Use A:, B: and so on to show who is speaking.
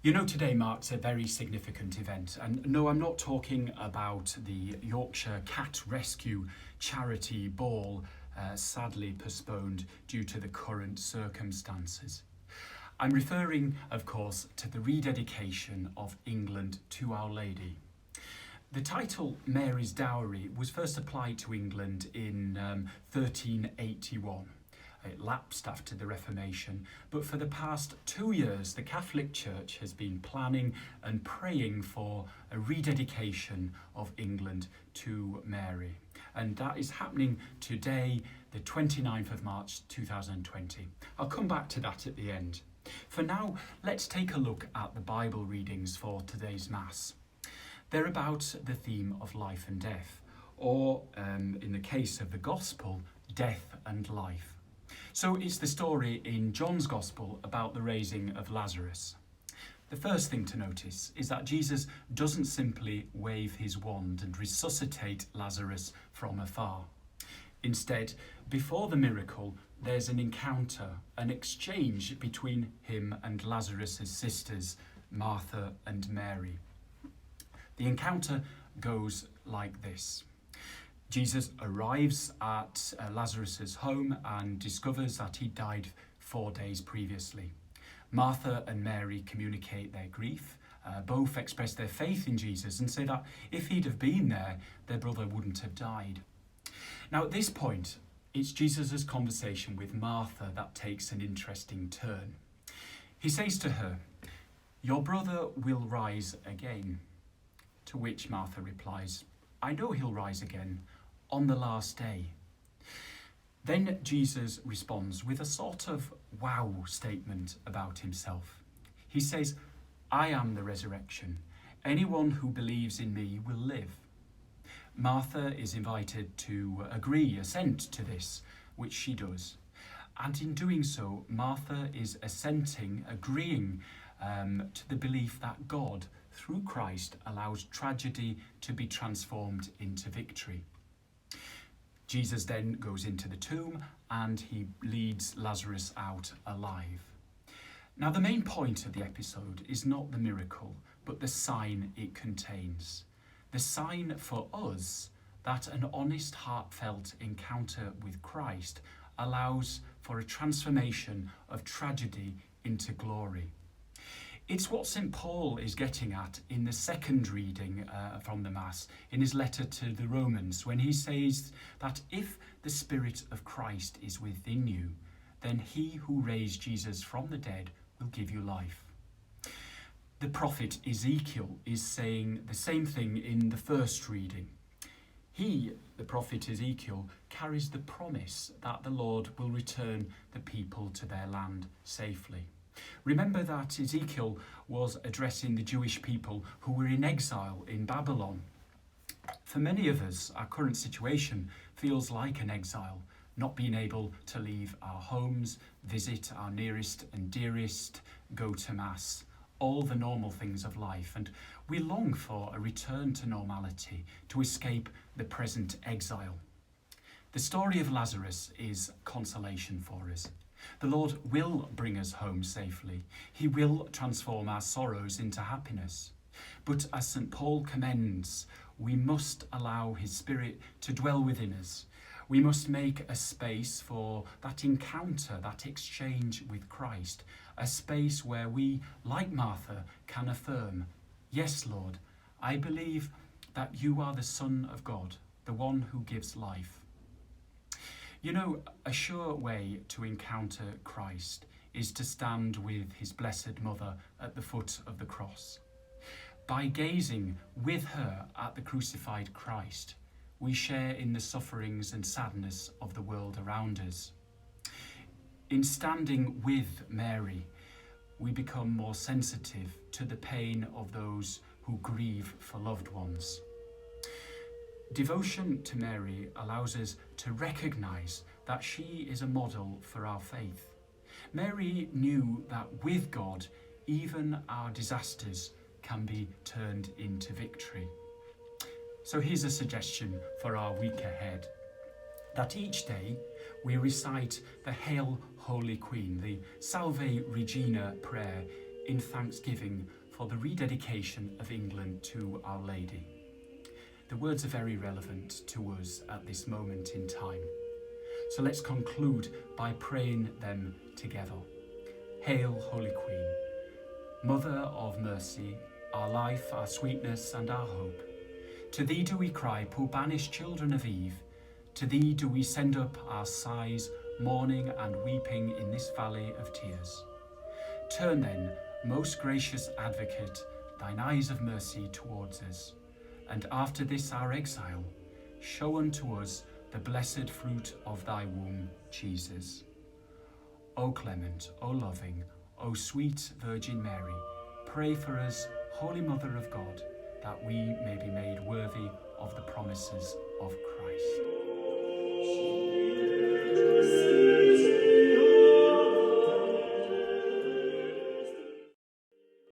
A: You know, today marks a very significant event, and no, I'm not talking about the Yorkshire Cat Rescue Charity Ball, sadly postponed due to the current circumstances. I'm referring, of course, to the rededication of England to Our Lady. The title Mary's Dowry was first applied to England in 1381. It lapsed after the Reformation, but for the past 2 years the Catholic Church has been planning and praying for a rededication of England to Mary. And that is happening today, the 29th of March 2020. I'll come back to that at the end. For now, let's take a look at the Bible readings for today's Mass. They're about the theme of life and death, or in the case of the Gospel, death and life. So it's the story in John's Gospel about the raising of Lazarus. The first thing to notice is that Jesus doesn't simply wave his wand and resuscitate Lazarus from afar. Instead, before the miracle, there's an encounter, an exchange between him and Lazarus' sisters, Martha and Mary. The encounter goes like this. Jesus arrives at Lazarus' home and discovers that he died 4 days previously. Martha and Mary communicate their grief, both express their faith in Jesus and say that if he'd have been there, their brother wouldn't have died. Now at this point, it's Jesus' conversation with Martha that takes an interesting turn. He says to her, "Your brother will rise again." To which Martha replies, "I know he'll rise again on the last day." Then Jesus responds with a sort of wow statement about himself. He says, "I am the resurrection. Anyone who believes in me will live." Martha is invited to assent to this, which she does. And in doing so, Martha is agreeing to the belief that God, through Christ, allows tragedy to be transformed into victory. Jesus then goes into the tomb and he leads Lazarus out alive. Now, the main point of the episode is not the miracle, but the sign it contains. The sign for us that an honest, heartfelt encounter with Christ allows for a transformation of tragedy into glory. It's what St. Paul is getting at in the second reading from the Mass, in his letter to the Romans, when he says that if the Spirit of Christ is within you, then he who raised Jesus from the dead will give you life. The prophet Ezekiel is saying the same thing in the first reading. He, the prophet Ezekiel, carries the promise that the Lord will return the people to their land safely. Remember that Ezekiel was addressing the Jewish people who were in exile in Babylon. For many of us, our current situation feels like an exile, not being able to leave our homes, visit our nearest and dearest, go to Mass, all the normal things of life, and we long for a return to normality, to escape the present exile. The story of Lazarus is consolation for us. The Lord will bring us home safely. He will transform our sorrows into happiness. But as St. Paul commends, we must allow his Spirit to dwell within us. We must make a space for that encounter, that exchange with Christ, a space where we, like Martha, can affirm, "Yes, Lord, I believe that you are the Son of God, the one who gives life." You know, a sure way to encounter Christ is to stand with his Blessed Mother at the foot of the cross. By gazing with her at the crucified Christ, we share in the sufferings and sadness of the world around us. In standing with Mary, we become more sensitive to the pain of those who grieve for loved ones. Devotion to Mary allows us to recognise that she is a model for our faith. Mary knew that with God, even our disasters can be turned into victory. So here's a suggestion for our week ahead, that each day we recite the Hail, Holy Queen, the Salve Regina prayer, in thanksgiving for the rededication of England to Our Lady. The words are very relevant to us at this moment in time. So let's conclude by praying them together. Hail, Holy Queen, Mother of mercy, our life, our sweetness, and our hope. To thee do we cry, poor banished children of Eve. To thee do we send up our sighs, mourning and weeping in this valley of tears. Turn then, most gracious Advocate, thine eyes of mercy towards us, and after this our exile, show unto us the blessed fruit of thy womb, Jesus. O clement, O loving, O sweet Virgin Mary, pray for us, Holy Mother of God, that we may be made worthy of the promises of Christ.